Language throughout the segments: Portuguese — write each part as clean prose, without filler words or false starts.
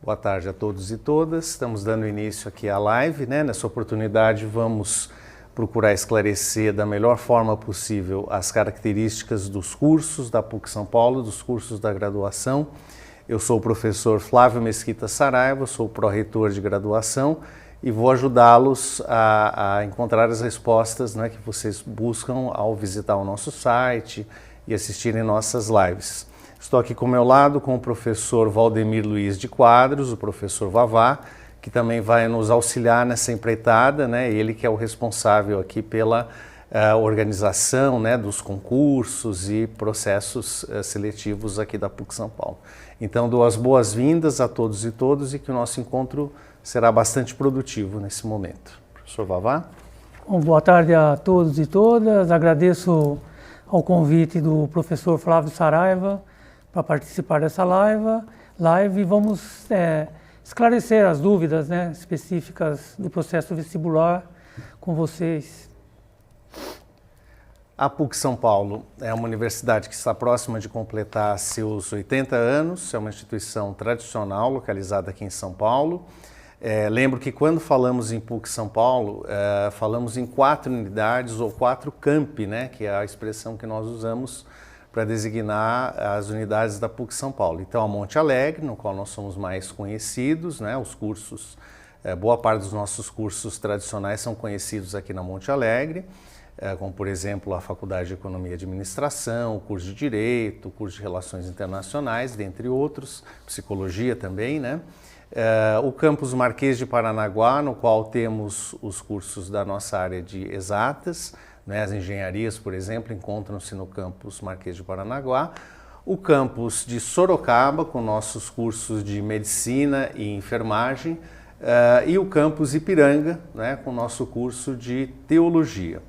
Boa tarde a todos e todas. Estamos dando início aqui à live, né? Nessa oportunidade vamos procurar esclarecer da melhor forma possível as características dos cursos da PUC São Paulo, dos cursos da graduação. Eu sou o professor Flávio Mesquita Saraiva, sou o pró-reitor de graduação e vou ajudá-los a encontrar as respostas, né, que vocês buscam ao visitar o nosso site e assistirem nossas lives. Estou aqui com o meu lado com o professor Valdemir Luiz de Quadros, o professor Vavá, que também vai nos auxiliar nessa empreitada, né? Ele que é o responsável aqui pela organização, né, dos concursos e processos seletivos aqui da PUC São Paulo. Então, dou as boas-vindas a todos e todas e que o nosso encontro será bastante produtivo nesse momento. Professor Vavá? Bom, boa tarde a todos e todas. Agradeço ao convite do professor Flávio Saraiva para participar dessa live e vamos esclarecer as dúvidas, né, específicas do processo vestibular com vocês. A PUC São Paulo é uma universidade que está próxima de completar seus 80 anos, é uma instituição tradicional localizada aqui em São Paulo. Lembro que quando falamos em PUC São Paulo, falamos em 4 unidades ou 4 campi, né, que é a expressão que nós usamos para designar as unidades da PUC São Paulo. Então, a Monte Alegre, no qual nós somos mais conhecidos, né, os cursos, boa parte dos nossos cursos tradicionais são conhecidos aqui na Monte Alegre, como, por exemplo, a Faculdade de Economia e Administração, o curso de Direito, o curso de Relações Internacionais, dentre outros, Psicologia também, né? O campus Marquês de Paranaguá, no qual temos os cursos da nossa área de exatas, né, as engenharias, por exemplo, encontram-se no campus Marquês de Paranaguá. O campus de Sorocaba, com nossos cursos de medicina e enfermagem, e o campus Ipiranga, né, com nosso curso de teologia.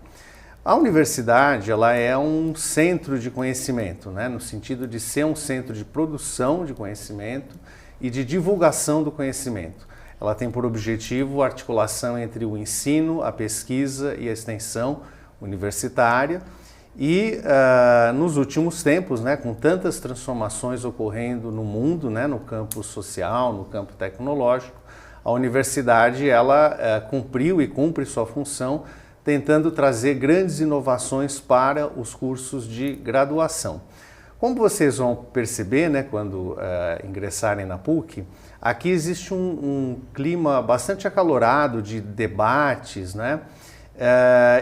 A universidade, ela é um centro de conhecimento, né, no sentido de ser um centro de produção de conhecimento e de divulgação do conhecimento. Ela tem por objetivo a articulação entre o ensino, a pesquisa e a extensão universitária e nos últimos tempos, né, com tantas transformações ocorrendo no mundo, né, no campo social, no campo tecnológico, a universidade ela cumpriu e cumpre sua função tentando trazer grandes inovações para os cursos de graduação. Como vocês vão perceber, né, quando ingressarem na PUC, aqui existe um clima bastante acalorado de debates, né?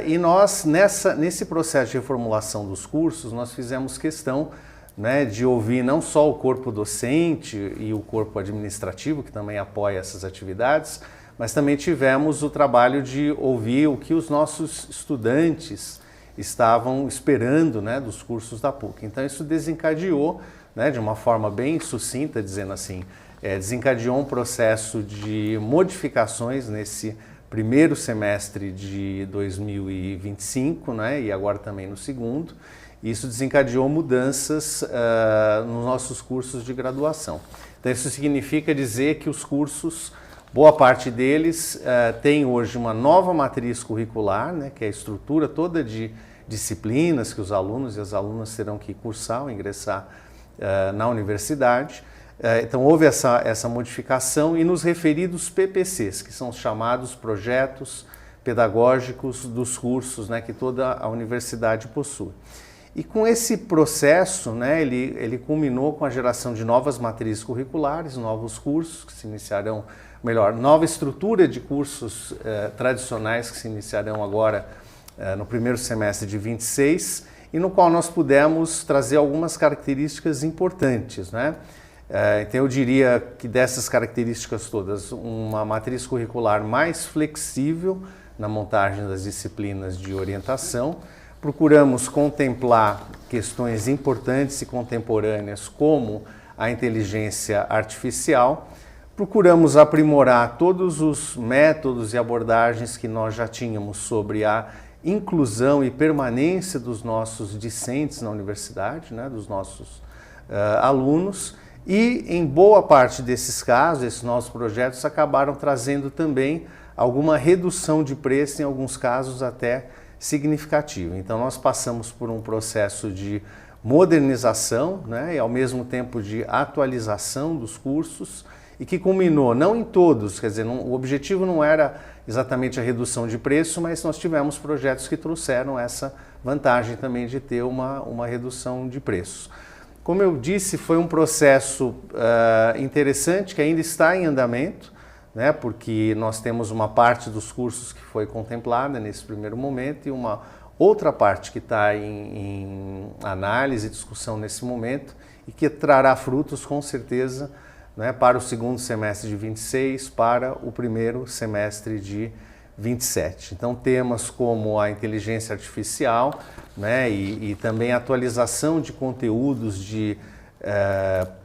E nós, nesse processo de reformulação dos cursos, nós fizemos questão, né, de ouvir não só o corpo docente e o corpo administrativo, que também apoia essas atividades, mas também tivemos o trabalho de ouvir o que os nossos estudantes estavam esperando, né, dos cursos da PUC. Então isso desencadeou, né, de uma forma bem sucinta, dizendo assim, desencadeou um processo de modificações nesse primeiro semestre de 2025, né, e agora também no segundo. Isso desencadeou mudanças nos nossos cursos de graduação. Então isso significa dizer que os cursos, boa parte deles tem hoje uma nova matriz curricular, né, que é a estrutura toda de disciplinas que os alunos e as alunas terão que cursar ou ingressar na universidade. Então houve essa modificação e nos referidos PPCs, que são os chamados projetos pedagógicos dos cursos, né, que toda a universidade possui. E com esse processo, né, ele culminou com a geração de novas matrizes curriculares, novos cursos que se iniciarão, nova estrutura de cursos tradicionais que se iniciarão agora no primeiro semestre de 26 e no qual nós pudemos trazer algumas características importantes, né? Então eu diria que dessas características todas, uma matriz curricular mais flexível na montagem das disciplinas de orientação. Procuramos contemplar questões importantes e contemporâneas como a inteligência artificial. Procuramos aprimorar todos os métodos e abordagens que nós já tínhamos sobre a inclusão e permanência dos nossos discentes na universidade, né, dos nossos alunos. E em boa parte desses casos, esses nossos projetos acabaram trazendo também alguma redução de preço, em alguns casos até significativa. Então nós passamos por um processo de modernização, né, e ao mesmo tempo de atualização dos cursos, e que culminou, não em todos, quer dizer, o objetivo não era exatamente a redução de preço, mas nós tivemos projetos que trouxeram essa vantagem também de ter uma redução de preço. Como eu disse, foi um processo interessante que ainda está em andamento, né, porque nós temos uma parte dos cursos que foi contemplada nesse primeiro momento e uma outra parte que está em análise e discussão nesse momento e que trará frutos com certeza, né, para o segundo semestre de 26, para o primeiro semestre de 27. Então, temas como a inteligência artificial, né, e também a atualização de conteúdos de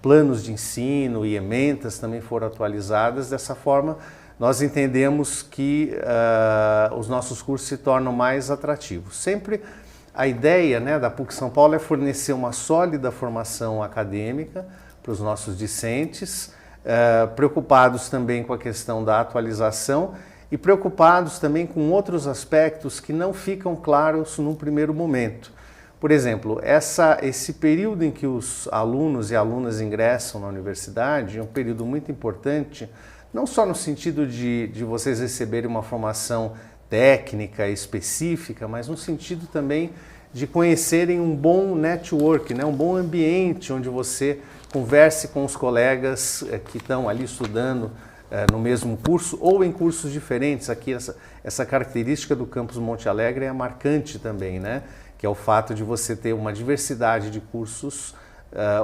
planos de ensino e ementas também foram atualizadas. Dessa forma, nós entendemos que os nossos cursos se tornam mais atrativos. Sempre a ideia, né, da PUC São Paulo é fornecer uma sólida formação acadêmica para os nossos discentes, preocupados também com a questão da atualização e preocupados também com outros aspectos que não ficam claros no primeiro momento. Por exemplo, esse período em que os alunos e alunas ingressam na universidade é um período muito importante, não só no sentido de vocês receberem uma formação técnica específica, mas no sentido também de conhecerem um bom network, né? Um bom ambiente onde você converse com os colegas que estão ali estudando no mesmo curso ou em cursos diferentes. Aqui essa característica do campus Monte Alegre é marcante também, né? Que é o fato de você ter uma diversidade de cursos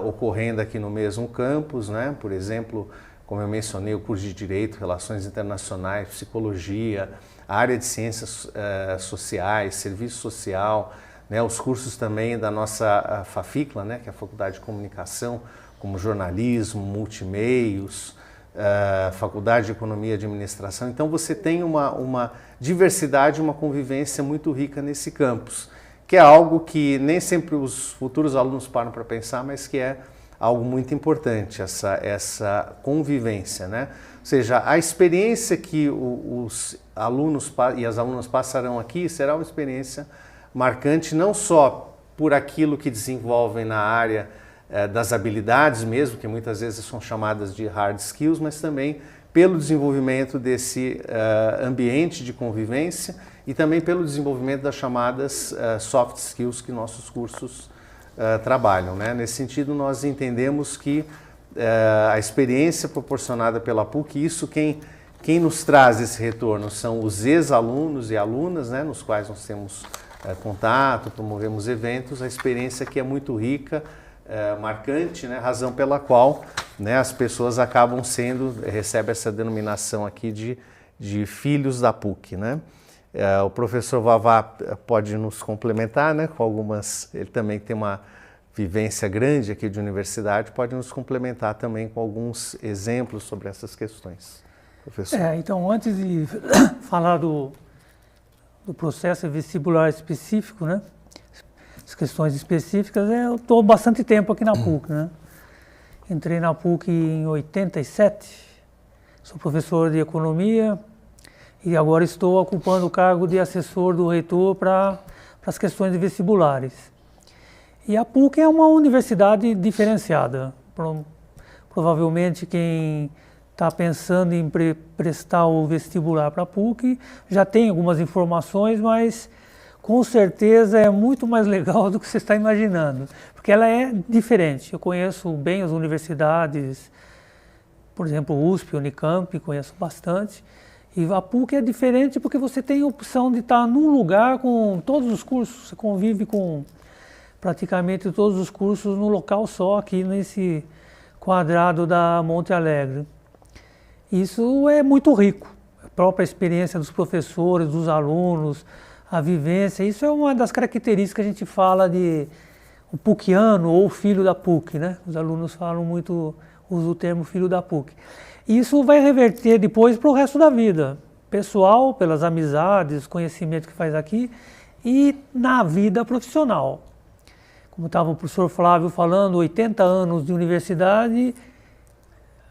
ocorrendo aqui no mesmo campus, né? Por exemplo, como eu mencionei, o curso de Direito, Relações Internacionais, Psicologia, a área de Ciências Sociais, Serviço Social, né? Os cursos também da nossa FAFICLA, né? Que é a Faculdade de Comunicação, como jornalismo, multimeios, Faculdade de Economia e Administração. Então você tem uma diversidade, uma convivência muito rica nesse campus, que é algo que nem sempre os futuros alunos param para pensar, mas que é algo muito importante, essa convivência, né? Ou seja, a experiência que os alunos e as alunas passarão aqui será uma experiência marcante, não só por aquilo que desenvolvem na área das habilidades mesmo, que muitas vezes são chamadas de hard skills, mas também pelo desenvolvimento desse ambiente de convivência e também pelo desenvolvimento das chamadas soft skills que nossos cursos trabalham, né? Nesse sentido, nós entendemos que a experiência proporcionada pela PUC, isso quem nos traz esse retorno são os ex-alunos e alunas, né, nos quais nós temos contato, promovemos eventos, a experiência aqui é muito rica, marcante, né, razão pela qual, né, as pessoas acabam recebem essa denominação aqui de filhos da PUC, né? O professor Vavá pode nos complementar, né, com algumas, ele também tem uma vivência grande aqui de universidade, pode nos complementar também com alguns exemplos sobre essas questões. Professor. Então, antes de falar do processo vestibular específico, né, as questões específicas, eu estou bastante tempo aqui na PUC, né? Entrei na PUC em 87, sou professor de economia e agora estou ocupando o cargo de assessor do reitor para as questões de vestibulares. E a PUC é uma universidade diferenciada. Provavelmente quem está pensando em prestar o vestibular para a PUC já tem algumas informações, mas com certeza é muito mais legal do que você está imaginando, porque ela é diferente. Eu conheço bem as universidades, por exemplo, USP, Unicamp, conheço bastante, e a PUC é diferente porque você tem a opção de estar num lugar com todos os cursos, você convive com praticamente todos os cursos num local só, aqui nesse quadrado da Monte Alegre. Isso é muito rico, a própria experiência dos professores, dos alunos, a vivência, isso é uma das características que a gente fala de o PUCiano ou filho da PUC, né? Os alunos falam muito, usam o termo filho da PUC. Isso vai reverter depois para o resto da vida, pessoal, pelas amizades, conhecimento que faz aqui e na vida profissional. Como estava o professor Flávio falando, 80 anos de universidade,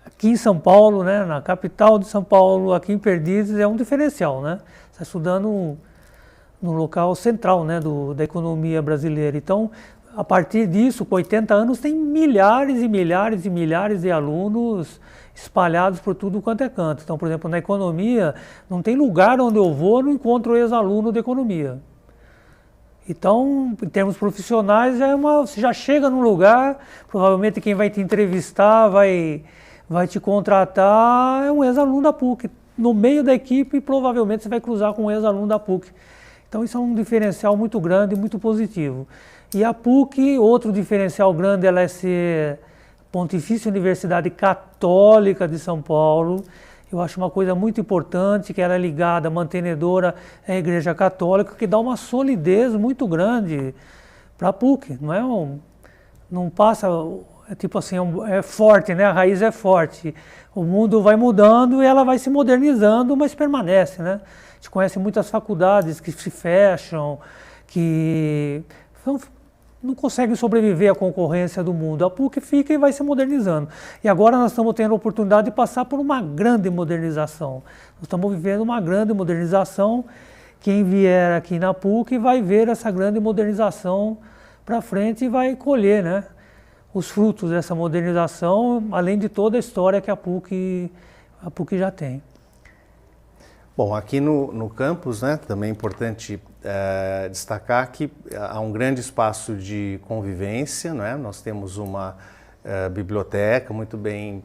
aqui em São Paulo, né, na capital de São Paulo, aqui em Perdizes, é um diferencial, né? Você está estudando no local central, né, da economia brasileira. Então, a partir disso, com 80 anos, tem milhares e milhares e milhares de alunos espalhados por tudo quanto é canto. Então, por exemplo, na economia, não tem lugar onde eu vou, não encontro ex-aluno de economia. Então, em termos profissionais, você já chega num lugar, provavelmente quem vai te entrevistar, vai te contratar, é um ex-aluno da PUC. No meio da equipe, provavelmente você vai cruzar com um ex-aluno da PUC. Então, isso é um diferencial muito grande e muito positivo. E a PUC, outro diferencial grande, ela é ser Pontifícia Universidade Católica de São Paulo. Eu acho uma coisa muito importante, que ela é ligada, mantenedora à Igreja Católica, que dá uma solidez muito grande para a PUC. Não passa, tipo assim, é forte, né? A raiz é forte. O mundo vai mudando e ela vai se modernizando, mas permanece, né? A gente conhece muitas faculdades que se fecham, que não conseguem sobreviver à concorrência do mundo. A PUC fica e vai se modernizando. E agora nós estamos tendo a oportunidade de passar por uma grande modernização. Nós estamos vivendo uma grande modernização. Quem vier aqui na PUC vai ver essa grande modernização para frente e vai colher, né, os frutos dessa modernização, além de toda a história que a PUC já tem. Bom, aqui no campus, né, também é importante destacar que há um grande espaço de convivência, né? Nós temos uma biblioteca muito bem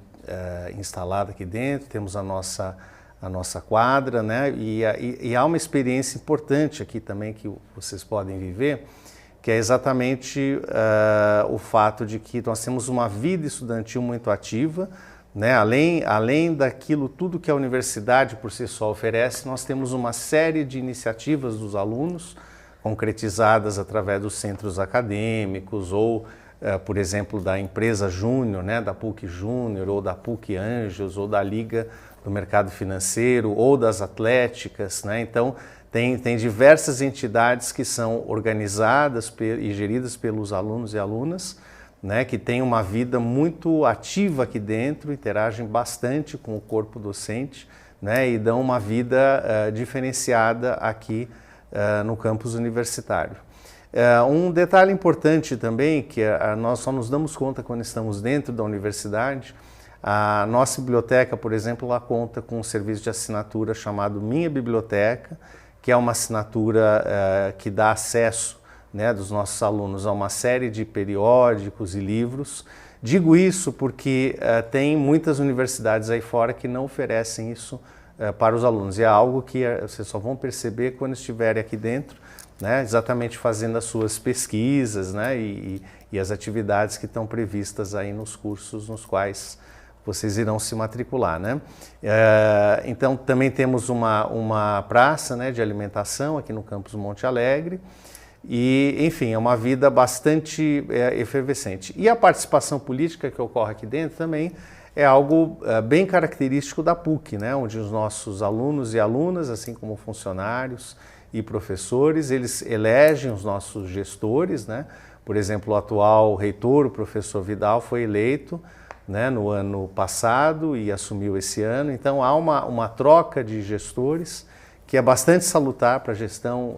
instalada aqui dentro, temos a nossa quadra, né? E há uma experiência importante aqui também que vocês podem viver, que é exatamente o fato de que nós temos uma vida estudantil muito ativa, né? Além daquilo tudo que a universidade por si só oferece, nós temos uma série de iniciativas dos alunos concretizadas através dos centros acadêmicos ou, por exemplo, da empresa Júnior, né? Da PUC Júnior ou da PUC Anjos ou da Liga do Mercado Financeiro ou das atléticas, né? Então, tem diversas entidades que são organizadas e geridas pelos alunos e alunas, né, que tem uma vida muito ativa aqui dentro, interagem bastante com o corpo docente, né, e dão uma vida diferenciada aqui no campus universitário. Um detalhe importante também, que nós só nos damos conta quando estamos dentro da universidade, a nossa biblioteca, por exemplo, ela conta com um serviço de assinatura chamado Minha Biblioteca, que é uma assinatura que dá acesso, né, dos nossos alunos a uma série de periódicos e livros. Digo isso porque tem muitas universidades aí fora que não oferecem isso para os alunos. E é algo que vocês só vão perceber quando estiverem aqui dentro, né, exatamente fazendo as suas pesquisas, né, e as atividades que estão previstas aí nos cursos nos quais vocês irão se matricular, né? Então também temos uma praça, né, de alimentação aqui no campus Monte Alegre. E, enfim, é uma vida bastante efervescente. E a participação política que ocorre aqui dentro também é algo bem característico da PUC, né? Onde os nossos alunos e alunas, assim como funcionários e professores, eles elegem os nossos gestores, né? Por exemplo, o atual reitor, o professor Vidal, foi eleito, né, no ano passado e assumiu esse ano. Então há uma troca de gestores que é bastante salutar para a gestão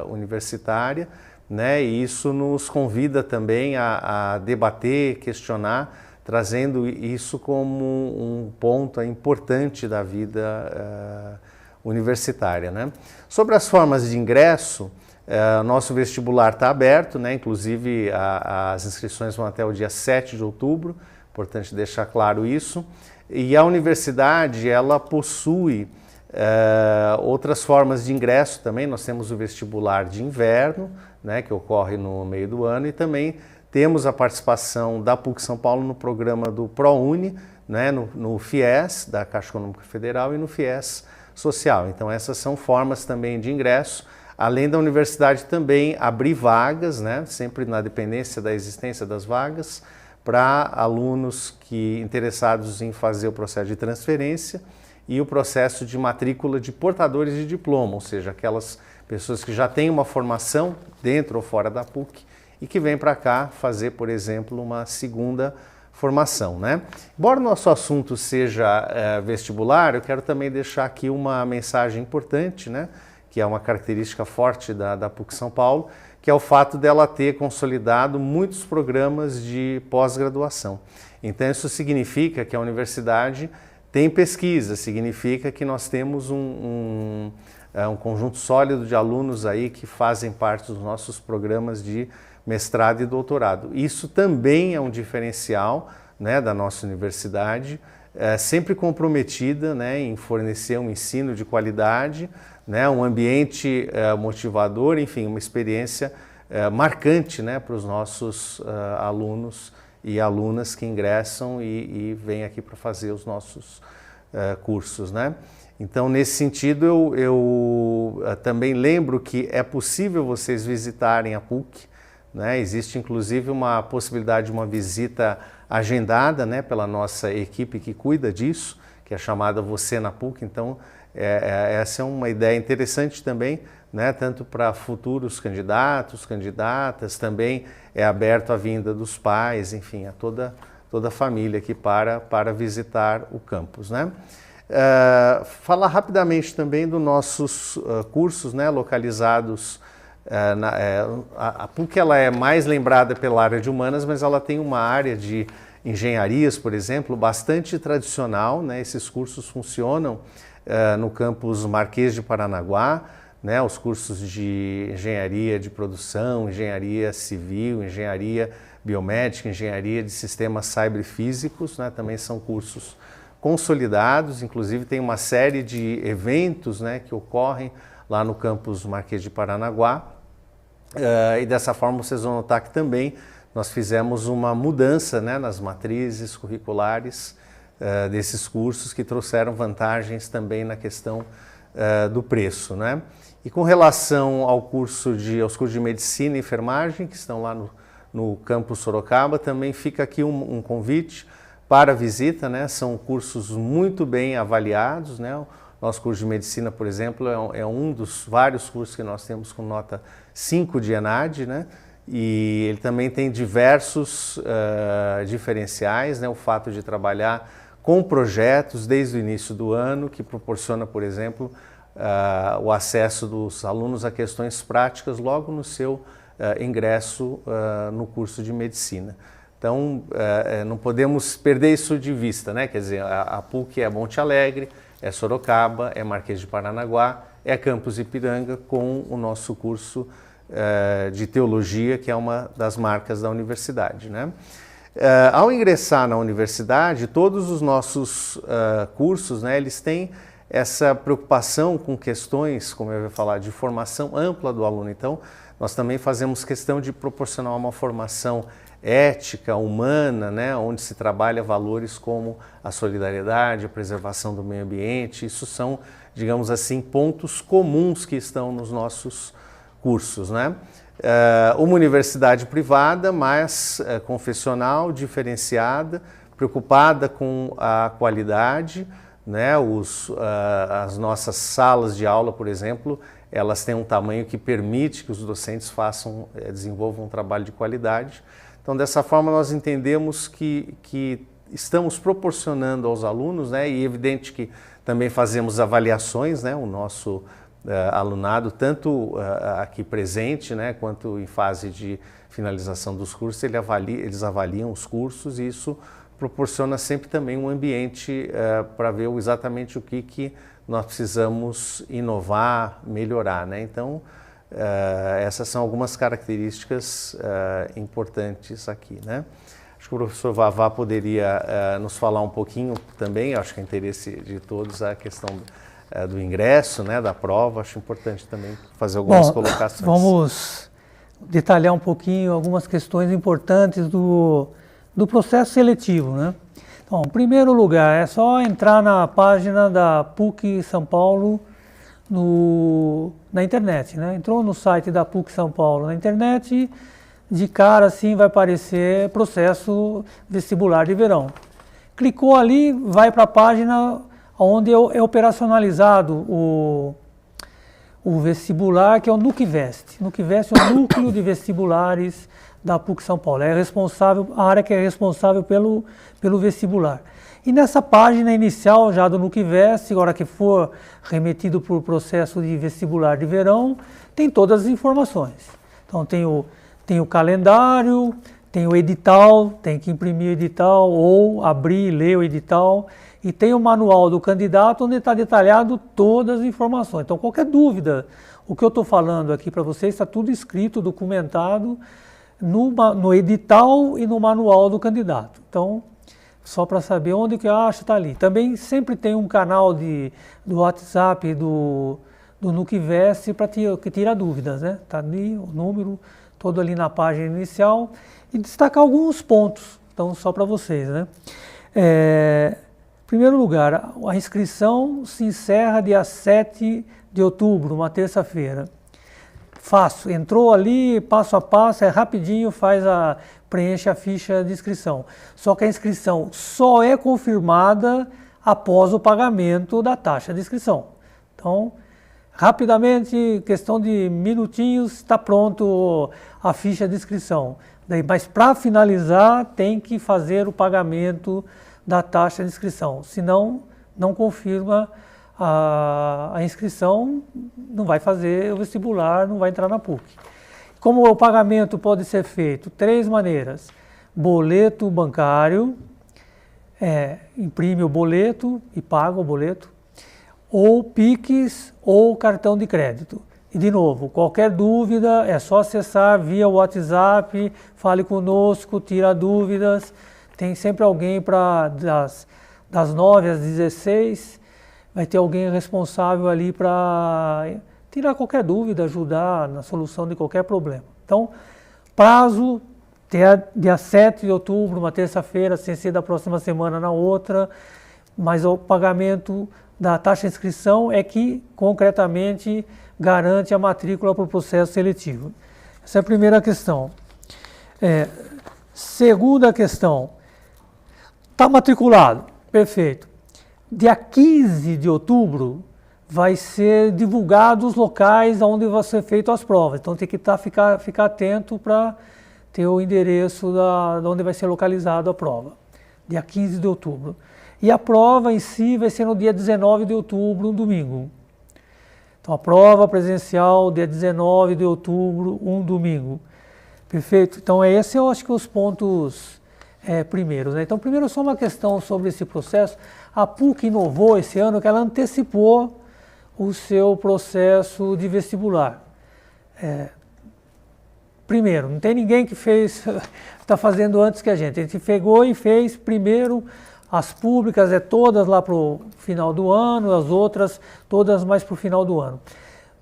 universitária, né? E isso nos convida também a debater, questionar, trazendo isso como um ponto importante da vida universitária, né? Sobre as formas de ingresso, nosso vestibular está aberto, né? Inclusive as inscrições vão até o dia 7 de outubro, importante deixar claro isso. E a universidade, ela possui outras formas de ingresso também. Nós temos o vestibular de inverno, né, que ocorre no meio do ano, e também temos a participação da PUC São Paulo no programa do ProUni, né, no FIES, da Caixa Econômica Federal, e no FIES Social. Então essas são formas também de ingresso, além da universidade também abrir vagas, né, sempre na dependência da existência das vagas, para alunos interessados em fazer o processo de transferência e o processo de matrícula de portadores de diploma, ou seja, aquelas pessoas que já têm uma formação dentro ou fora da PUC e que vêm para cá fazer, por exemplo, uma segunda formação, né? Embora o nosso assunto seja vestibular, eu quero também deixar aqui uma mensagem importante, né, que é uma característica forte da PUC São Paulo, que é o fato dela ter consolidado muitos programas de pós-graduação. Então isso significa que a universidade tem pesquisa, significa que nós temos um conjunto sólido de alunos aí que fazem parte dos nossos programas de mestrado e doutorado. Isso também é um diferencial, né, da nossa universidade, sempre comprometida, né, em fornecer um ensino de qualidade, né, um ambiente motivador, enfim, uma experiência marcante, né, para os nossos alunos e alunas que ingressam e vêm aqui para fazer os nossos cursos, né? Então, nesse sentido, eu também lembro que é possível vocês visitarem a PUC, né? Existe inclusive uma possibilidade de uma visita agendada, né, pela nossa equipe que cuida disso, que é chamada Você na PUC. Então, essa é uma ideia interessante também, né, tanto para futuros candidatos, candidatas, também é aberto a vinda dos pais, enfim, a toda a família aqui para visitar o campus, né? Falar rapidamente também dos nossos cursos, né, localizados a PUC ela é mais lembrada pela área de humanas, mas ela tem uma área de engenharias, por exemplo, bastante tradicional, né? Esses cursos funcionam no campus Marquês de Paranaguá, né? Os cursos de engenharia de produção, engenharia civil, engenharia biomédica, engenharia de sistemas cyberfísicos, né? Também são cursos consolidados, inclusive tem uma série de eventos, né, que ocorrem lá no campus Marquês de Paranaguá. E dessa forma vocês vão notar que também nós fizemos uma mudança, né, nas matrizes curriculares desses cursos que trouxeram vantagens também na questão do preço, né? E com relação aos cursos de medicina e enfermagem que estão lá no campus Sorocaba, também fica aqui um convite para visita, né? São cursos muito bem avaliados, né? Nosso curso de medicina, por exemplo, é um dos vários cursos que nós temos com nota 5 de ENAD, né? E ele também tem diversos diferenciais, né? O fato de trabalhar com projetos desde o início do ano, que proporciona, por exemplo, o acesso dos alunos a questões práticas logo no seu ingresso no curso de medicina. Então, não podemos perder isso de vista, né? Quer dizer, a PUC é Monte Alegre, é Sorocaba, é Marquês de Paranaguá, é Campus Ipiranga, com o nosso curso de teologia, que é uma das marcas da universidade, né? Ao ingressar na universidade, todos os nossos cursos, né, eles têm essa preocupação com questões, como eu ia falar, de formação ampla do aluno. Então, nós também fazemos questão de proporcionar uma formação ética, humana, né, onde se trabalha valores como a solidariedade, a preservação do meio ambiente. Isso são, digamos assim, pontos comuns que estão nos nossos cursos, né? Uma universidade privada, mas confessional, diferenciada, preocupada com a qualidade, né? As nossas salas de aula, por exemplo, elas têm um tamanho que permite que os docentes desenvolvam um trabalho de qualidade. Então, dessa forma, nós entendemos que estamos proporcionando aos alunos, né, e é evidente que também fazemos avaliações, né, o nosso alunado, tanto aqui presente, né, quanto em fase de finalização dos cursos, eles avaliam os cursos, e isso proporciona sempre também um ambiente para ver exatamente o que nós precisamos inovar, melhorar, né? Então, essas são algumas características importantes aqui, né? Acho que o professor Vavá poderia nos falar um pouquinho também, acho que é interesse de todos a questão do ingresso, né, da prova. Acho importante também fazer algumas colocações. Vamos detalhar um pouquinho algumas questões importantes do processo seletivo, né? Então, em primeiro lugar, é só entrar na página da PUC São Paulo na internet, né? Entrou no site da PUC São Paulo na internet, de cara assim vai aparecer processo vestibular de verão. Clicou ali, vai para a página onde é operacionalizado o vestibular, que é o NUCVEST. NUCVEST é o Núcleo de Vestibulares da PUC São Paulo. É a área que é responsável pelo vestibular. E nessa página inicial já do NUCVEST, agora que for remetido para o processo de vestibular de verão, tem todas as informações. Então tem o calendário, tem o edital, tem que imprimir o edital ou abrir e ler o edital. E tem o manual do candidato onde está detalhado todas as informações. Então qualquer dúvida, o que eu estou falando aqui para vocês está tudo escrito, documentado no edital e no manual do candidato. Então, só para saber onde que eu acho, está ali. Também sempre tem um canal do WhatsApp do Nuquivest para que tira dúvidas, né? Está ali o número todo ali na página inicial e destacar alguns pontos, então só para vocês, né? Em primeiro lugar, a inscrição se encerra dia 7 de outubro, uma terça-feira. Fácil, entrou ali, passo a passo, é rapidinho, preenche a ficha de inscrição. Só que a inscrição só é confirmada após o pagamento da taxa de inscrição. Então, rapidamente, questão de minutinhos, está pronto a ficha de inscrição. Mas para finalizar, tem que fazer o pagamento da taxa de inscrição. Senão, não confirma a inscrição, não vai fazer o vestibular, não vai entrar na PUC. Como o pagamento pode ser feito? 3 maneiras. Boleto bancário, imprime o boleto e paga o boleto, ou Pix ou cartão de crédito. E de novo, qualquer dúvida é só acessar via WhatsApp, fale conosco, tira dúvidas. Tem sempre alguém das 9 às 16, vai ter alguém responsável ali para tirar qualquer dúvida, ajudar na solução de qualquer problema. Então, prazo, dia 7 de outubro, uma terça-feira, sem ser da próxima semana na outra, mas o pagamento da taxa de inscrição é que, concretamente, garante a matrícula para o processo seletivo. Essa é a primeira questão. Segunda questão, está matriculado, perfeito. Dia 15 de outubro vai ser divulgado os locais onde vão ser feitas as provas. Então tem que ficar atento para ter o endereço de onde vai ser localizada a prova. Dia 15 de outubro. E a prova em si vai ser no dia 19 de outubro, um domingo. Então a prova presencial, dia 19 de outubro, um domingo. Perfeito? Então esse eu acho que os pontos primeiros, né? Então primeiro só uma questão sobre esse processo. A PUC inovou esse ano que ela antecipou o seu processo de vestibular. Primeiro, não tem ninguém que está fazendo antes que a gente. A gente pegou e fez primeiro as públicas, todas lá para o final do ano, as outras todas mais para o final do ano.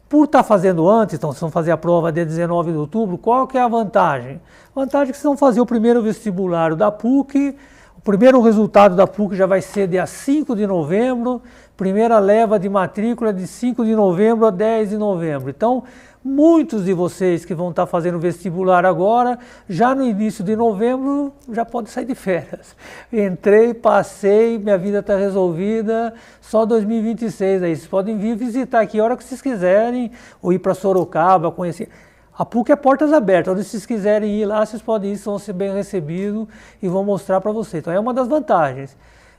Por estar fazendo antes, então vocês vão fazer a prova dia 19 de outubro, qual que é a vantagem? A vantagem é que vocês vão fazer o primeiro vestibular da PUC. O primeiro resultado da PUC já vai ser dia 5 de novembro, primeira leva de matrícula de 5 de novembro a 10 de novembro. Então, muitos de vocês que vão estar fazendo vestibular agora, já no início de novembro, já podem sair de férias. Entrei, passei, minha vida está resolvida, só 2026 aí. Vocês podem vir visitar aqui a hora que vocês quiserem, ou ir para Sorocaba, conhecer. A PUC é portas abertas, onde vocês quiserem ir lá, vocês podem ir, vão ser bem recebidos e vão mostrar para vocês. Então é uma das vantagens.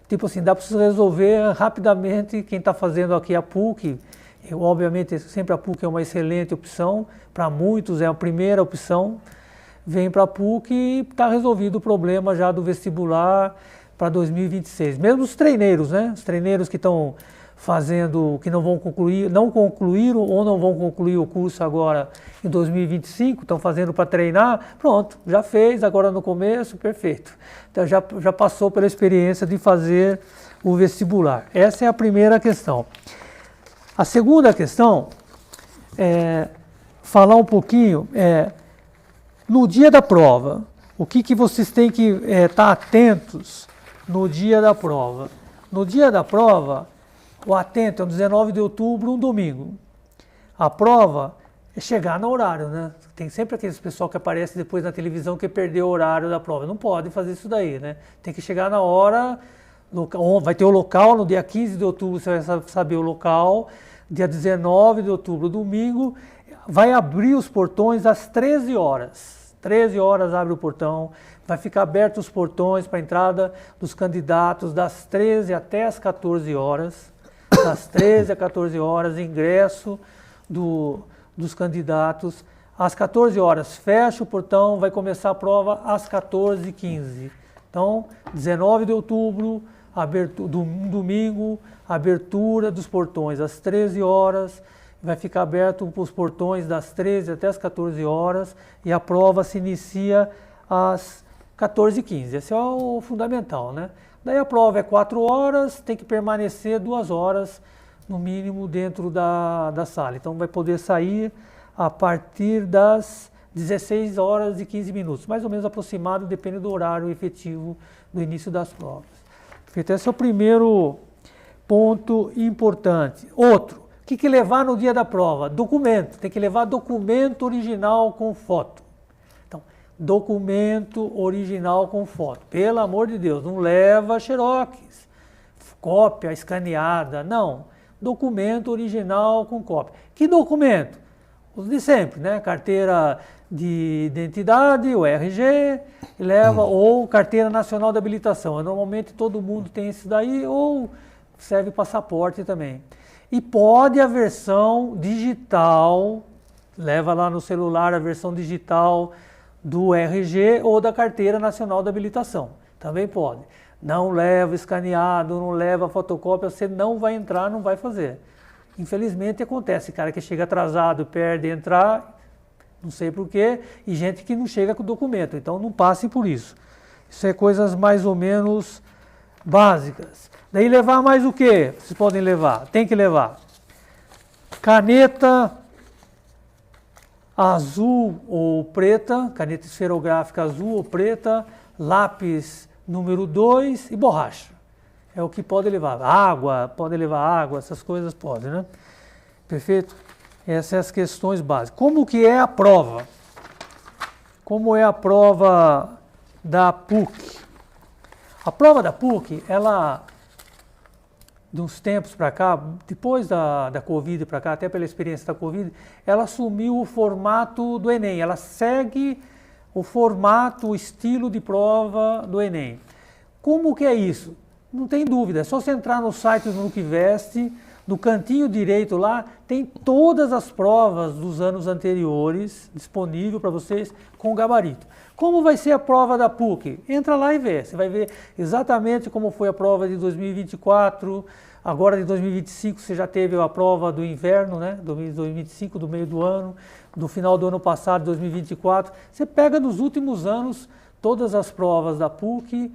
Tipo assim, dá para vocês resolver rapidamente. Quem está fazendo aqui a PUC, obviamente sempre a PUC é uma excelente opção, para muitos é a primeira opção. Vem para a PUC e está resolvido o problema já do vestibular para 2026. Mesmo os treineiros, né? Os treineiros que estão fazendo, que não concluíram ou não vão concluir o curso agora em 2025, estão fazendo para treinar, pronto, já fez, agora no começo, perfeito. Então já passou pela experiência de fazer o vestibular. Essa é a primeira questão. A segunda questão é falar um pouquinho no dia da prova, o que vocês têm que estar atentos no dia da prova. No dia da prova, o atento é o 19 de outubro, um domingo. A prova é chegar no horário, né? Tem sempre aqueles pessoal que aparece depois na televisão que perdeu o horário da prova. Não pode fazer isso daí, né? Tem que chegar na hora, vai ter o local, no dia 15 de outubro você vai saber o local, dia 19 de outubro, domingo, vai abrir os portões às 13 horas. 13 horas abre o portão, vai ficar aberto os portões para a entrada dos candidatos das 13 até as 14 horas. Das 13 a 14 horas, ingresso dos candidatos às 14 horas fecha o portão, vai começar a prova às 14h15. Então, 19 de outubro, domingo, abertura dos portões às 13 horas, vai ficar aberto os portões das 13 até as 14 horas e a prova se inicia às 14h15. Esse é o fundamental, né? Daí a prova é 4 horas, tem que permanecer 2 horas no mínimo dentro da sala. Então vai poder sair a partir das 16 horas e 15 minutos, mais ou menos aproximado, depende do horário efetivo do início das provas. Perfeito? Esse é o primeiro ponto importante. Outro, o que levar no dia da prova? Documento, tem que levar documento original com foto. Então, documento original com foto. Pelo amor de Deus, não leva xerox, cópia escaneada, não. Documento original com cópia. Que documento? Os de sempre, né? Carteira de identidade, o RG, leva, ou Carteira Nacional de Habilitação. Normalmente todo mundo tem esse daí, ou serve passaporte também. E pode a versão digital, leva lá no celular a versão digital do RG ou da Carteira Nacional de Habilitação. Também pode. Não leva escaneado, não leva fotocópia, você não vai entrar, não vai fazer. Infelizmente acontece, cara que chega atrasado, perde entrar, não sei porquê, e gente que não chega com o documento. Então não passem por isso. Isso é coisas mais ou menos básicas. Daí levar mais o quê? Vocês podem levar, tem que levar. Caneta azul ou preta, caneta esferográfica azul ou preta, lápis número 2 e borracha. É o que pode levar. Água, pode levar água, essas coisas podem, né? Perfeito? Essas são as questões básicas. Como que é a prova? Como é a prova da PUC? A prova da PUC, ela, de uns tempos para cá, depois da Covid para cá, até pela experiência da Covid, ela assumiu o formato do Enem. Ela segue o formato, o estilo de prova do Enem. Como que é isso? Não tem dúvida, é só você entrar no site do Nuquivest, no cantinho direito lá, tem todas as provas dos anos anteriores disponível para vocês com gabarito. Como vai ser a prova da PUC? Entra lá e vê. Você vai ver exatamente como foi a prova de 2024, agora de 2025 você já teve a prova do inverno, né? 2025, do meio do ano, do final do ano passado, 2024. Você pega nos últimos anos todas as provas da PUC,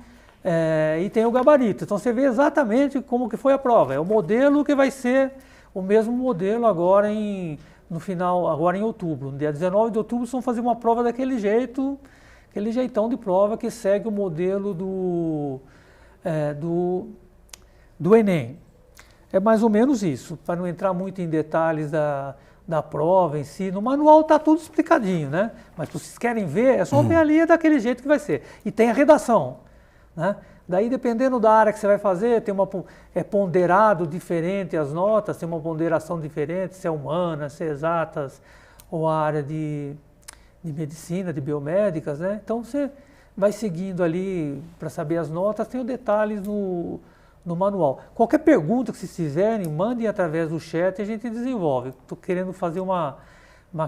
e tem o gabarito. Então você vê exatamente como que foi a prova. É o modelo que vai ser o mesmo modelo agora no final, agora em outubro. No dia 19 de outubro, vocês vão fazer uma prova daquele jeito, aquele jeitão de prova que segue o modelo do Enem. É mais ou menos isso, para não entrar muito em detalhes da prova em si. No manual está tudo explicadinho, né? Mas se vocês querem ver, é só ver ali, é daquele jeito que vai ser. E tem a redação. Né? Daí, dependendo da área que você vai fazer, é ponderado diferente as notas, tem uma ponderação diferente, se é humana, se é exatas, ou a área de medicina, de biomédicas, né? Então você vai seguindo ali para saber as notas, tem os detalhes no manual. Qualquer pergunta que vocês fizerem, mandem através do chat e a gente desenvolve. Estou querendo fazer uma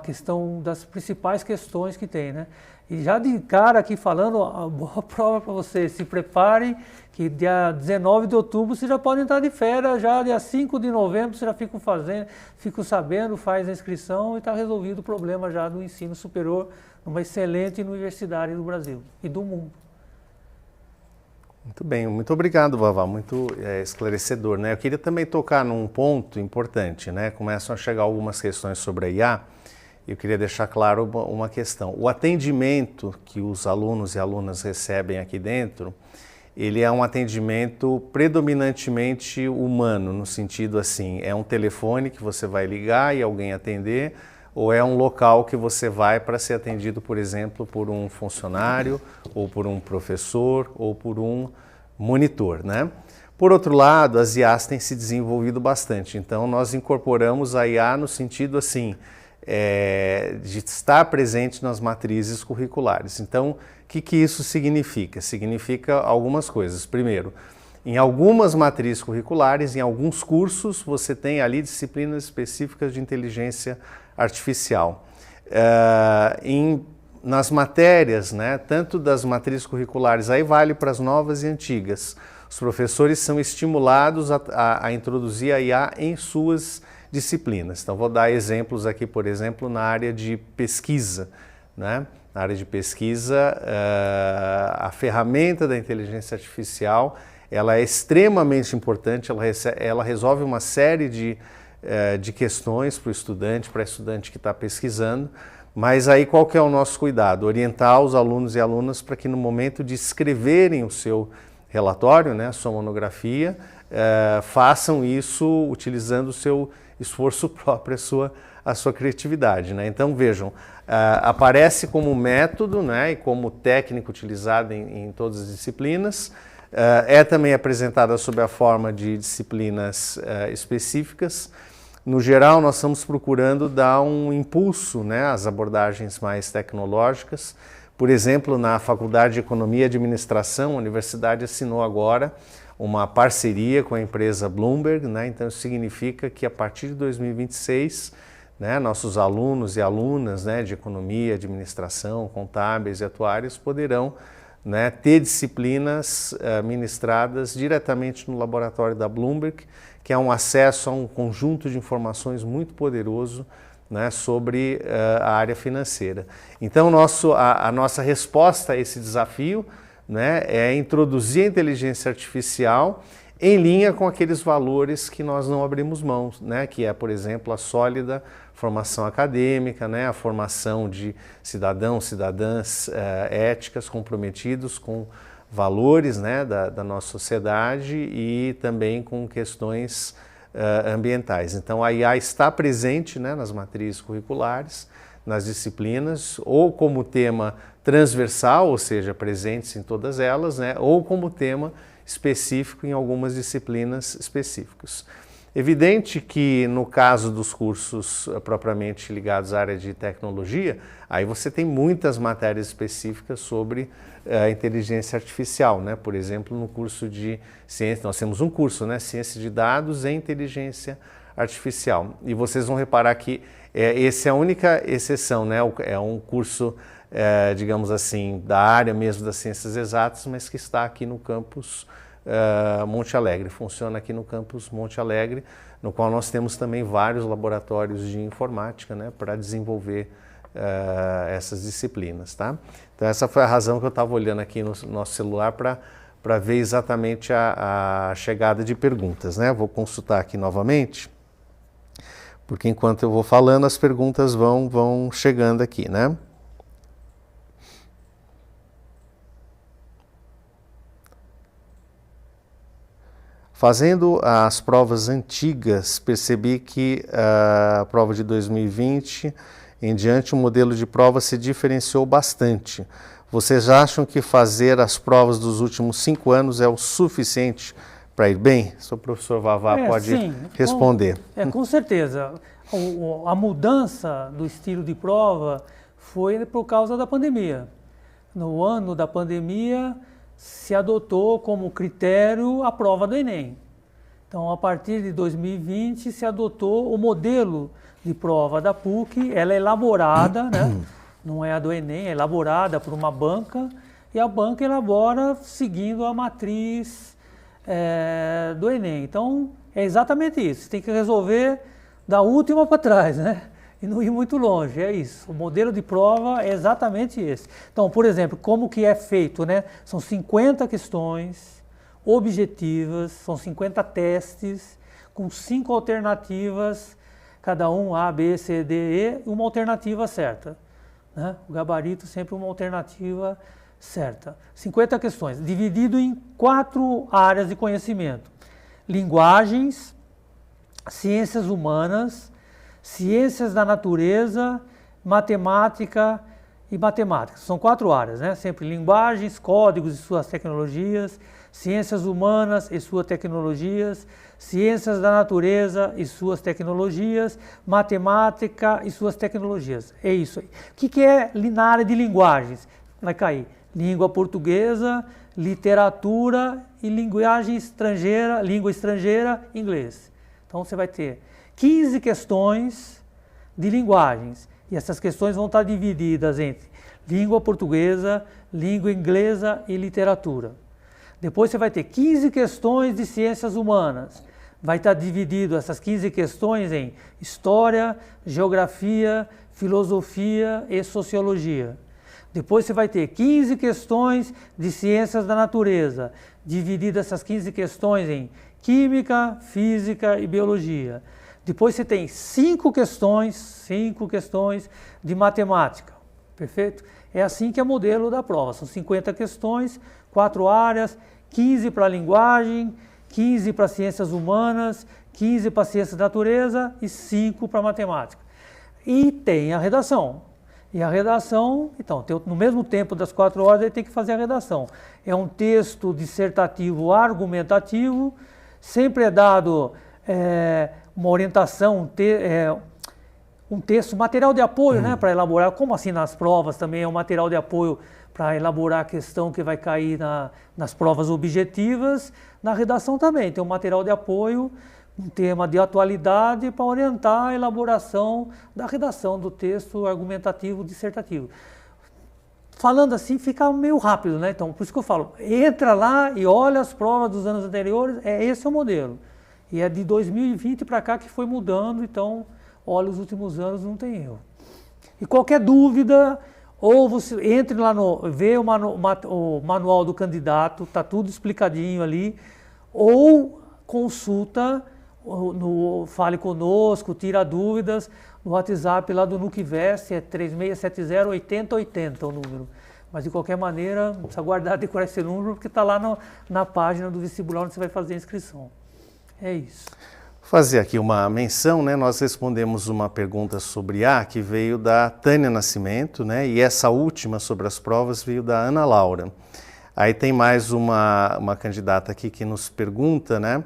questão das principais questões que tem, né? E já de cara aqui falando, a boa prova para vocês, se preparem que dia 19 de outubro você já pode entrar de férias, já dia 5 de novembro você já fica sabendo, faz a inscrição e está resolvido o problema já do ensino superior numa excelente universidade do Brasil e do mundo. Muito bem, muito obrigado, Vavá, muito esclarecedor, né? Eu queria também tocar num ponto importante, né? Começam a chegar algumas questões sobre a IA. Eu queria deixar claro uma questão. O atendimento que os alunos e alunas recebem aqui dentro, ele é um atendimento predominantemente humano, no sentido assim, é um telefone que você vai ligar e alguém atender, ou é um local que você vai para ser atendido, por exemplo, por um funcionário, ou por um professor, ou por um monitor, né? Por outro lado, as IAs têm se desenvolvido bastante, então nós incorporamos a IA no sentido assim, de estar presente nas matrizes curriculares. Então, o que isso significa? Significa algumas coisas. Primeiro, em algumas matrizes curriculares, em alguns cursos, você tem ali disciplinas específicas de inteligência artificial. nas matérias, né, tanto das matrizes curriculares, aí vale para as novas e antigas. Os professores são estimulados a introduzir a IA em suas disciplinas. Então, vou dar exemplos aqui, por exemplo, na área de pesquisa, né? Na área de pesquisa, a ferramenta da inteligência artificial, ela é extremamente importante, ela resolve uma série de questões para o estudante, para a estudante que está pesquisando, mas aí qual que é o nosso cuidado? Orientar os alunos e alunas para que no momento de escreverem o seu relatório, né, a sua monografia, façam isso utilizando o seu esforço próprio, a sua criatividade, né? Então vejam, aparece como método, né, e como técnica utilizada em todas as disciplinas, é também apresentada sob a forma de disciplinas específicas. No geral, nós estamos procurando dar um impulso, né, às abordagens mais tecnológicas. Por exemplo, na Faculdade de Economia e Administração, a universidade assinou agora uma parceria com a empresa Bloomberg, né? Então isso significa que a partir de 2026, né, nossos alunos e alunas, né, de economia, administração, contábeis e atuários poderão, né, ter disciplinas ministradas diretamente no laboratório da Bloomberg, que é um acesso a um conjunto de informações muito poderoso, né, sobre a área financeira. Então a nossa resposta a esse desafio, né, é introduzir a inteligência artificial em linha com aqueles valores que nós não abrimos mão, né, que é, por exemplo, a sólida formação acadêmica, né, a formação de cidadãos, cidadãs éticas comprometidos com valores, né, da nossa sociedade e também com questões ambientais. Então a IA está presente, né, nas matrizes curriculares, nas disciplinas, ou como tema transversal, ou seja, presentes em todas elas, né, ou como tema específico em algumas disciplinas específicas. Evidente que no caso dos cursos propriamente ligados à área de tecnologia, aí você tem muitas matérias específicas sobre a inteligência artificial, né? Por exemplo, no curso de ciência, nós temos um curso, né? Ciência de dados e inteligência artificial. E vocês vão reparar que essa é a única exceção, né? É um curso, digamos assim, da área mesmo das ciências exatas, mas que está aqui no campus Monte Alegre, funciona aqui no campus Monte Alegre, no qual nós temos também vários laboratórios de informática, né, para desenvolver essas disciplinas, tá? Então essa foi a razão que eu estava olhando aqui no nosso celular para ver exatamente a chegada de perguntas, né? Vou consultar aqui novamente, porque enquanto eu vou falando as perguntas vão chegando aqui, né? Fazendo as provas antigas, percebi que a prova de 2020 em diante o modelo de prova se diferenciou bastante. Vocês acham que fazer as provas dos últimos 5 anos é o suficiente para ir bem? O professor Vavá pode responder. Com certeza. A mudança do estilo de prova foi por causa da pandemia. No ano da pandemia, se adotou como critério a prova do Enem. Então, a partir de 2020, se adotou o modelo de prova da PUC. Ela é elaborada, né? Não é a do Enem, é elaborada por uma banca, e a banca elabora seguindo a matriz do Enem. Então, é exatamente isso. Você tem que resolver da última para trás, né? E não ir muito longe, é isso. O modelo de prova é exatamente esse. Então, por exemplo, como que é feito, né? São 50 questões objetivas, são 50 testes, com 5 alternativas, cada um A, B, C, D, E, uma alternativa certa, né? O gabarito sempre uma alternativa certa. 50 questões, dividido em 4 áreas de conhecimento. Linguagens, ciências humanas, ciências da natureza, matemática e matemática. São 4 áreas, né? Sempre linguagens, códigos e suas tecnologias, ciências humanas e suas tecnologias, ciências da natureza e suas tecnologias, matemática e suas tecnologias. É isso aí. O que é na área de linguagens? Vai cair língua portuguesa, literatura e língua estrangeira, inglês. Então você vai ter 15 questões de linguagens E essas questões vão estar divididas entre língua portuguesa, língua inglesa e literatura. Depois você vai ter 15 questões de ciências humanas. Vai estar dividido essas 15 questões em história, geografia, filosofia e sociologia. Depois você vai ter 15 questões de ciências da natureza, divididas essas 15 questões em química, física e biologia. Depois você tem 5 questões de matemática, perfeito? É assim que é o modelo da prova, são 50 questões, 4 áreas, 15 para linguagem, 15 para ciências humanas, 15 para ciências da natureza e 5 para matemática. E tem a redação. E a redação, então, no mesmo tempo das 4 horas, ele tem que fazer a redação. É um texto dissertativo argumentativo, sempre é dado uma orientação, um texto, material de apoio, né, para elaborar, como assim nas provas também é um material de apoio para elaborar a questão que vai cair nas provas objetivas. Na redação também tem um material de apoio, um tema de atualidade para orientar a elaboração da redação do texto argumentativo dissertativo. Falando assim fica meio rápido, né? Então, por isso que eu falo, entra lá e olha as provas dos anos anteriores, esse é o modelo. E é de 2020 para cá que foi mudando, então, olha, os últimos anos não tem erro. E qualquer dúvida, ou você entre lá vê o manual do candidato, está tudo explicadinho ali, ou consulta no Fale Conosco, tira dúvidas no WhatsApp lá do Nuquivest, é 3670-8080 o número. Mas de qualquer maneira, não precisa guardar, decorar esse número, porque está lá na página do vestibular onde você vai fazer a inscrição. É isso. Vou fazer aqui uma menção, né? Nós respondemos uma pergunta sobre A, que veio da Tânia Nascimento, né? E essa última sobre as provas veio da Ana Laura. Aí tem mais uma candidata aqui que nos pergunta, né?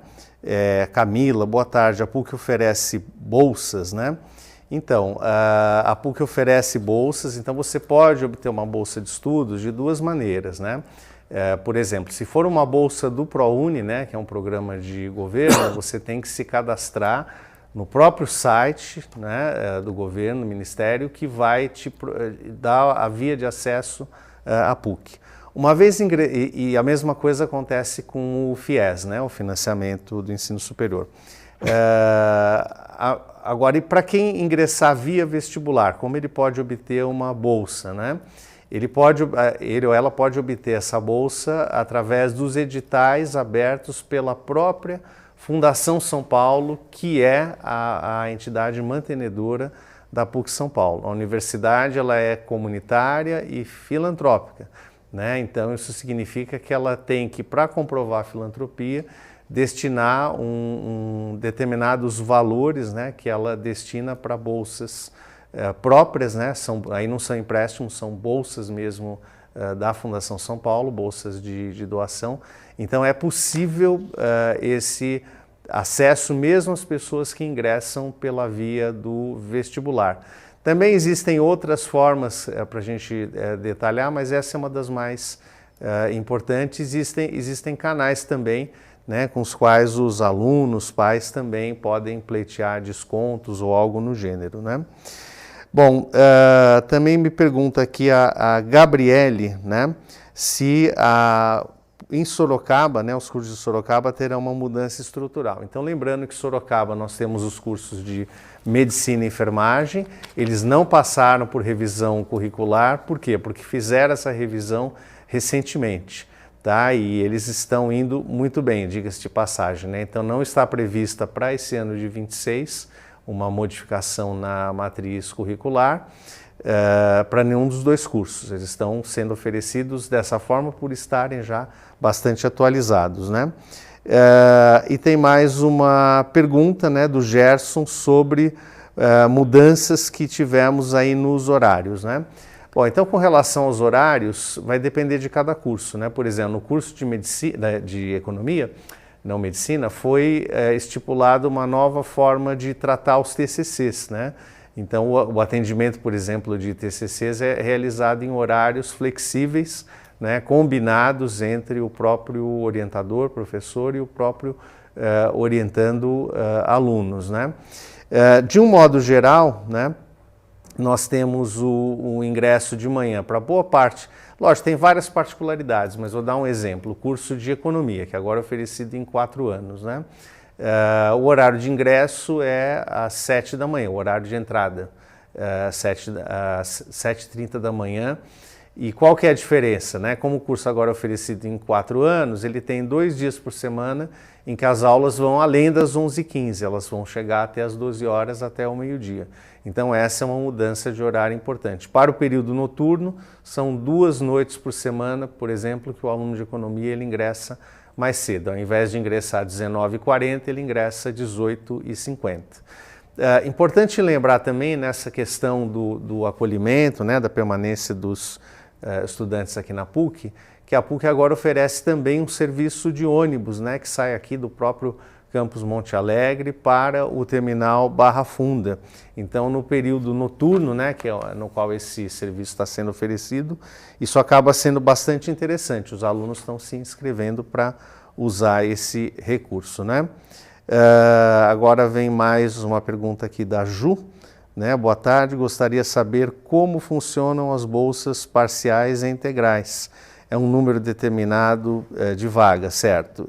Camila, boa tarde, a PUC oferece bolsas, né? Então, a PUC oferece bolsas, então você pode obter uma bolsa de estudos de 2 maneiras, né? Por exemplo, se for uma bolsa do ProUni, né, que é um programa de governo, você tem que se cadastrar no próprio site, né, do governo, do ministério, que vai te dar a via de acesso à PUC. Uma vez e a mesma coisa acontece com o FIES, né, o financiamento do ensino superior. Agora, e para quem ingressar via vestibular, como ele pode obter uma bolsa, né? Ele ou ela pode obter essa bolsa através dos editais abertos pela própria Fundação São Paulo, que é a entidade mantenedora da PUC São Paulo. A universidade ela é comunitária e filantrópica, né? Então isso significa que ela tem que, para comprovar a filantropia, destinar determinados valores, né, que ela destina para bolsas próprias, né? Aí não são empréstimos, são bolsas mesmo da Fundação São Paulo, bolsas de doação. Então é possível esse acesso mesmo às pessoas que ingressam pela via do vestibular. Também existem outras formas para a gente detalhar, mas essa é uma das mais importantes. Existem canais também, né, com os quais os alunos, pais também podem pleitear descontos ou algo no gênero, né? Bom, também me pergunta aqui a Gabriele, né, se em Sorocaba, né, os cursos de Sorocaba terão uma mudança estrutural. Então, lembrando que em Sorocaba nós temos os cursos de medicina e enfermagem, eles não passaram por revisão curricular, por quê? Porque fizeram essa revisão recentemente, tá? E eles estão indo muito bem, diga-se de passagem, né? Então, não está prevista para esse ano de 26 uma modificação na matriz curricular para nenhum dos 2 cursos. Eles estão sendo oferecidos dessa forma por estarem já bastante atualizados, né? E tem mais uma pergunta, né, do Gerson sobre mudanças que tivemos aí nos horários, né? Bom, então com relação aos horários, vai depender de cada curso, né? Por exemplo, no curso de medicina, de economia, não medicina, foi estipulada uma nova forma de tratar os TCCs, né? Então, o atendimento, por exemplo, de TCCs é realizado em horários flexíveis, né, combinados entre o próprio orientador, professor e o próprio orientando alunos, né? De um modo geral, né, nós temos o ingresso de manhã para boa parte. Lógico, tem várias particularidades, mas vou dar um exemplo. O curso de economia, que agora é oferecido em 4 anos, né? O horário de ingresso é às 7 da manhã, o horário de entrada, 7h30 da manhã. E qual que é a diferença, né? Como o curso agora é oferecido em 4 anos, ele tem 2 dias por semana em que as aulas vão além das 11h15, elas vão chegar até as 12 horas, até o meio-dia. Então essa é uma mudança de horário importante. Para o período noturno, são 2 noites por semana, por exemplo, que o aluno de economia ele ingressa mais cedo. Ao invés de ingressar às 19h40, ele ingressa às 18h50. Importante lembrar também nessa questão do acolhimento, né, da permanência dos estudantes aqui na PUC, que a PUC agora oferece também um serviço de ônibus, né, que sai aqui do próprio campus Monte Alegre para o terminal Barra Funda. Então, no período noturno, né, que é no qual esse serviço está sendo oferecido, isso acaba sendo bastante interessante. Os alunos estão se inscrevendo para usar esse recurso, né? Agora vem mais uma pergunta aqui da Ju, né? Boa tarde, gostaria de saber como funcionam as bolsas parciais e integrais. É um número determinado de vagas, certo?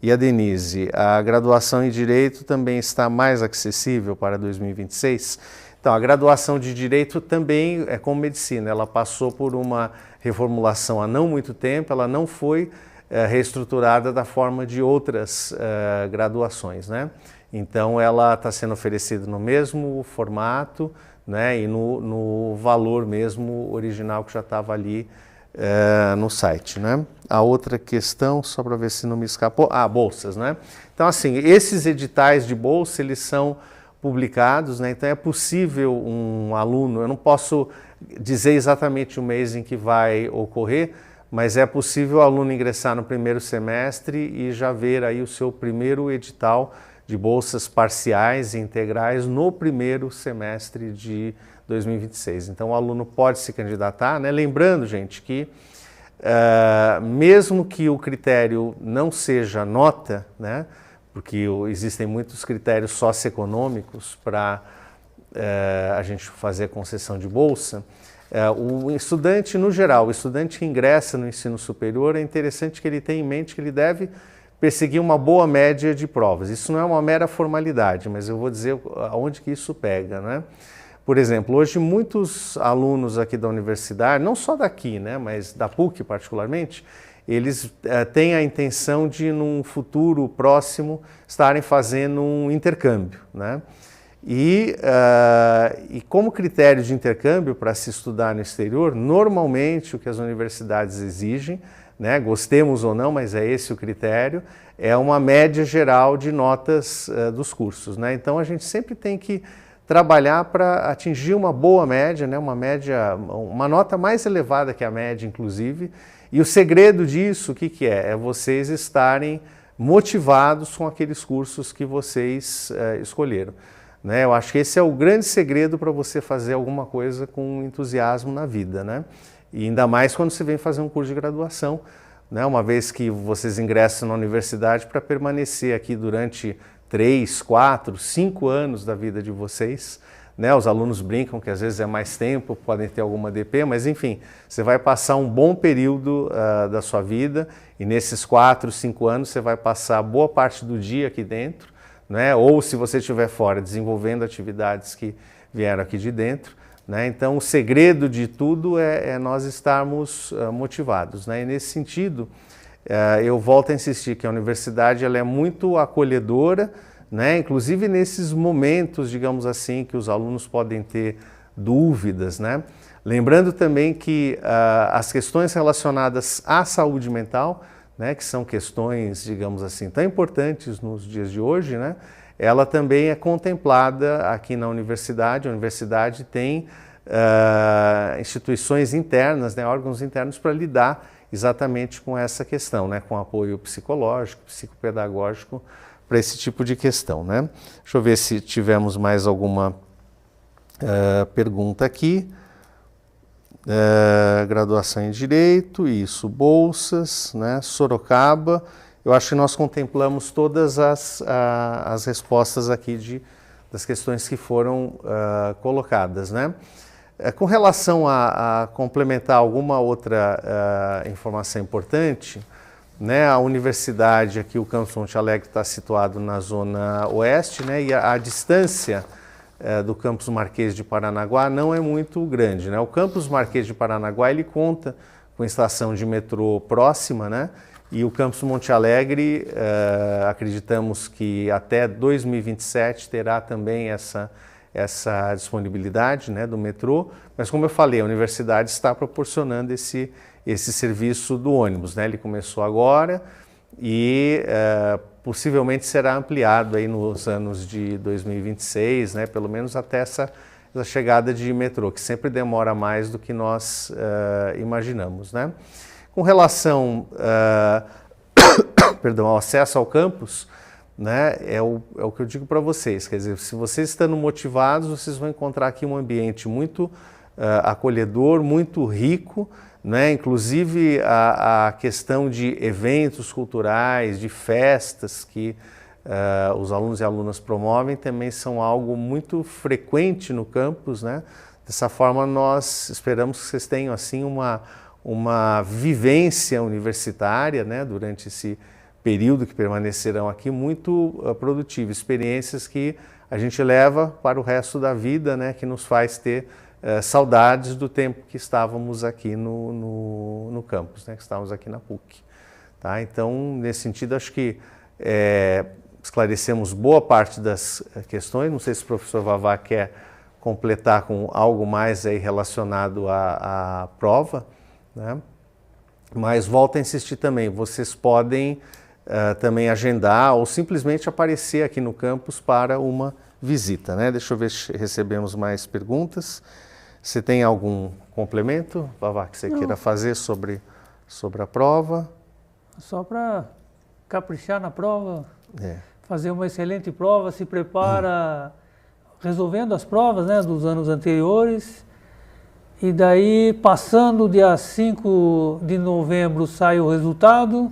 E a Denise, a graduação em Direito também está mais acessível para 2026? Então, a graduação de Direito também é como Medicina, ela passou por uma reformulação há não muito tempo, ela não foi reestruturada da forma de outras graduações, né? Então, ela está sendo oferecida no mesmo formato, né, e no valor mesmo original que já estava ali no site, né? A outra questão, só para ver se não me escapou, bolsas, né? Então, assim, esses editais de bolsa, eles são publicados, né? Então é possível um aluno, eu não posso dizer exatamente o mês em que vai ocorrer, mas é possível o aluno ingressar no primeiro semestre e já ver aí o seu primeiro edital de bolsas parciais e integrais no primeiro semestre de 2026. Então o aluno pode se candidatar, né? Lembrando, gente, que mesmo que o critério não seja nota, né? Porque existem muitos critérios socioeconômicos para a gente fazer concessão de bolsa, o estudante, no geral, o estudante que ingressa no ensino superior, é interessante que ele tenha em mente que ele deve perseguir uma boa média de provas. Isso não é uma mera formalidade, mas eu vou dizer aonde que isso pega, né? Por exemplo, hoje muitos alunos aqui da universidade, não só daqui, né, mas da PUC particularmente, eles têm a intenção de, num futuro próximo, estarem fazendo um intercâmbio, né? E como critério de intercâmbio para se estudar no exterior, normalmente o que as universidades exigem, né, gostemos ou não, mas é esse o critério, é uma média geral de notas dos cursos, né? Então a gente sempre tem que trabalhar para atingir uma boa média, né, uma nota mais elevada que a média, inclusive. E o segredo disso, o que é? É vocês estarem motivados com aqueles cursos que vocês escolheram, né? Eu acho que esse é o grande segredo para você fazer alguma coisa com entusiasmo na vida, né? E ainda mais quando você vem fazer um curso de graduação, né? Uma vez que vocês ingressam na universidade para permanecer aqui durante 3, 4, 5 anos da vida de vocês, né? Os alunos brincam que às vezes é mais tempo, podem ter alguma DP, mas enfim, você vai passar um bom período da sua vida e nesses 4, 5 anos você vai passar boa parte do dia aqui dentro, né? Ou se você estiver fora, desenvolvendo atividades que vieram aqui de dentro, né? Então o segredo de tudo é nós estarmos motivados, né? E nesse sentido, eu volto a insistir que a universidade ela é muito acolhedora, né? Inclusive nesses momentos, digamos assim, que os alunos podem ter dúvidas, né? Lembrando também que as questões relacionadas à saúde mental, né, que são questões, digamos assim, tão importantes nos dias de hoje, né? Ela também é contemplada aqui na universidade. A universidade tem instituições internas, né, órgãos internos para lidar exatamente com essa questão, né, com apoio psicológico, psicopedagógico para esse tipo de questão, né? Deixa eu ver se tivemos mais alguma pergunta aqui. Graduação em Direito, isso, bolsas, né, Sorocaba. Eu acho que nós contemplamos todas as respostas aqui das questões que foram colocadas, né? Com relação a complementar alguma outra informação importante, né, a universidade aqui, o campus Monte Alegre, está situado na zona oeste, né, e a distância do campus Marquês de Paranaguá não é muito grande, né? O campus Marquês de Paranaguá, ele conta com estação de metrô próxima, né? E o campus Monte Alegre, acreditamos que até 2027 terá também essa disponibilidade, né, do metrô, mas como eu falei, a universidade está proporcionando esse serviço do ônibus, né? Ele começou agora e possivelmente será ampliado aí nos anos de 2026, né? Pelo menos até essa chegada de metrô, que sempre demora mais do que nós imaginamos, né? Com relação perdão, ao acesso ao campus, né, é o que eu digo para vocês, quer dizer, se vocês estando motivados, vocês vão encontrar aqui um ambiente muito acolhedor, muito rico, né? Inclusive a questão de eventos culturais, de festas que os alunos e alunas promovem também são algo muito frequente no campus, né? Dessa forma nós esperamos que vocês tenham assim uma vivência universitária, né, durante esse período que permanecerão aqui muito produtivo, experiências que a gente leva para o resto da vida, né, que nos faz ter saudades do tempo que estávamos aqui no campus, né, que estávamos aqui na PUC. Tá? Então, nesse sentido, acho que esclarecemos boa parte das questões. Não sei se o professor Vavá quer completar com algo mais aí relacionado à prova, né? Mas volto a insistir também, vocês podem também agendar ou simplesmente aparecer aqui no campus para uma visita, né? Deixa eu ver se recebemos mais perguntas. Você tem algum complemento, Vavá, que você queira fazer sobre a prova? Só para caprichar na prova, fazer uma excelente prova, se prepara resolvendo as provas, né, dos anos anteriores, e daí, passando o dia 5 de novembro, sai o resultado,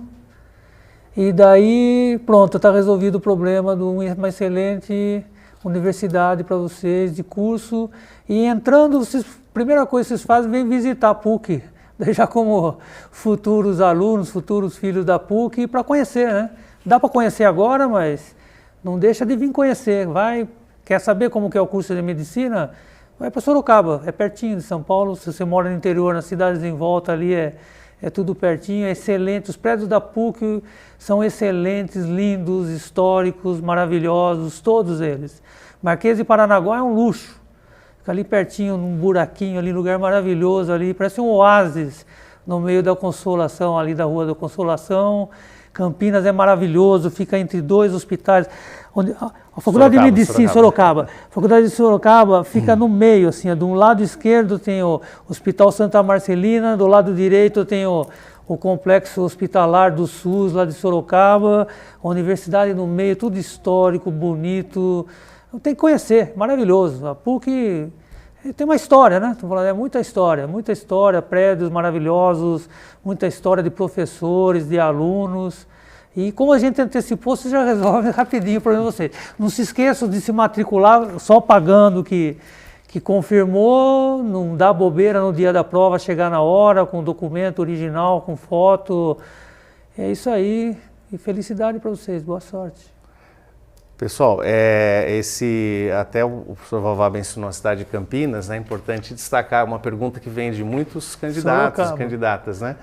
e daí, pronto, está resolvido o problema de uma excelente universidade para vocês, de curso, e entrando, primeira coisa que vocês fazem, vem visitar a PUC, já como futuros alunos, futuros filhos da PUC, para conhecer, né? Dá para conhecer agora, mas não deixa de vir conhecer. Quer saber como que é o curso de medicina? Vai para Sorocaba, é pertinho de São Paulo. Se você mora no interior, nas cidades em volta ali, é tudo pertinho, é excelente. Os prédios da PUC são excelentes, lindos, históricos, maravilhosos, todos eles. Marquês de Paranaguá é um luxo. Fica ali pertinho, num buraquinho ali, lugar maravilhoso ali, parece um oásis no meio da Consolação, ali da Rua da Consolação. Campinas é maravilhoso, fica entre dois hospitais. A Faculdade de Medicina, Sorocaba. A Faculdade de Sorocaba fica no meio, assim, de um lado esquerdo tem o Hospital Santa Marcelina, do lado direito tem o Complexo Hospitalar do SUS, lá de Sorocaba, a universidade no meio, tudo histórico, bonito. Tem que conhecer, maravilhoso. A PUC tem uma história, né? Estou falando, é muita história, prédios maravilhosos, muita história de professores, de alunos. E como a gente antecipou, você já resolve rapidinho o problema de vocês. Não se esqueçam de se matricular só pagando que confirmou, não dá bobeira no dia da prova, chegar na hora, com documento original, com foto. É isso aí, e felicidade para vocês, boa sorte. Pessoal, até o professor Vavá mencionou a cidade de Campinas, né? É importante destacar uma pergunta que vem de muitos candidatos e candidatas, né?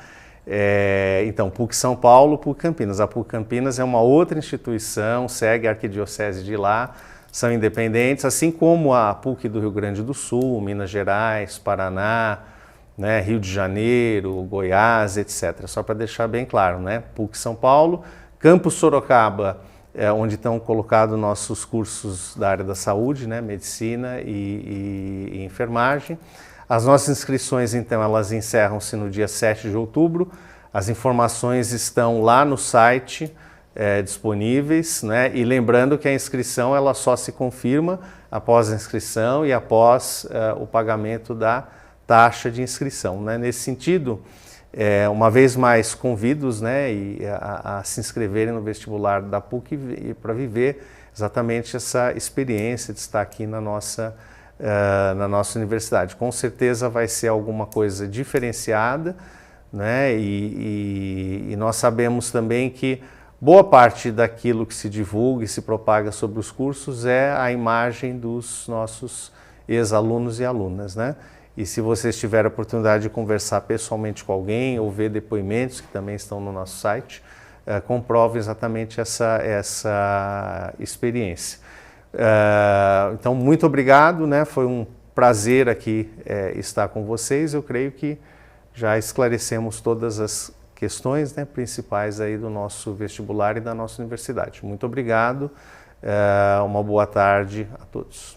Então, PUC São Paulo, PUC Campinas. A PUC Campinas é uma outra instituição, segue a Arquidiocese de lá, são independentes, assim como a PUC do Rio Grande do Sul, Minas Gerais, Paraná, né? Rio de Janeiro, Goiás, etc. Só para deixar bem claro, né? PUC São Paulo, Campus Sorocaba, onde estão colocados nossos cursos da área da saúde, né, medicina e enfermagem. As nossas inscrições, então, elas encerram-se no dia 7 de outubro. As informações estão lá no site disponíveis, né? E lembrando que a inscrição ela só se confirma após a inscrição e após o pagamento da taxa de inscrição, né? Nesse sentido, uma vez mais, convido-os, né, a se inscreverem no vestibular da PUC para viver exatamente essa experiência de estar aqui na nossa universidade. Com certeza vai ser alguma coisa diferenciada, né? E nós sabemos também que boa parte daquilo que se divulga e se propaga sobre os cursos é a imagem dos nossos ex-alunos e alunas, né? E se vocês tiverem a oportunidade de conversar pessoalmente com alguém ou ver depoimentos que também estão no nosso site, comprove exatamente essa experiência. Então, muito obrigado, né? Foi um prazer aqui estar com vocês. Eu creio que já esclarecemos todas as questões, né, principais aí do nosso vestibular e da nossa universidade. Muito obrigado, uma boa tarde a todos.